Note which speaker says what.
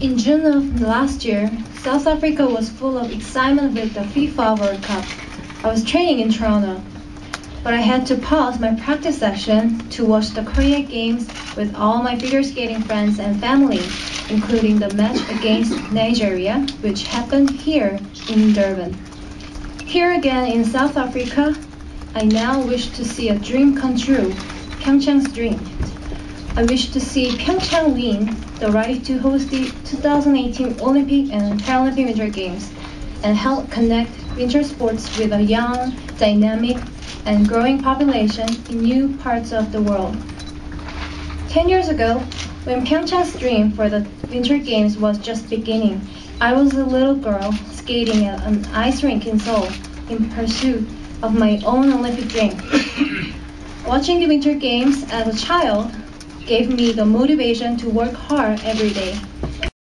Speaker 1: In June of last year, South Africa was full of excitement with the FIFA World Cup. I was training in Toronto, but I had to pause my practice session to watch the Korea Games with all my figure skating friends and family, including the match against Nigeria, which happened here in Durban. Here again in South Africa, I now wish to see a dream come true, Pyeongchang's dream. I wish to see Pyeongchang win the right to host the 2018 Olympic and Paralympic Winter Games and help connect winter sports with a young, dynamic, and growing population in new parts of the world. 10 years ago, when Pyeongchang's dream for the Winter Games was just beginning, I was a little girl skating at an ice rink in Seoul in pursuit of my own Olympic dream. Watching the Winter Games as a child gave me the motivation to work hard every day.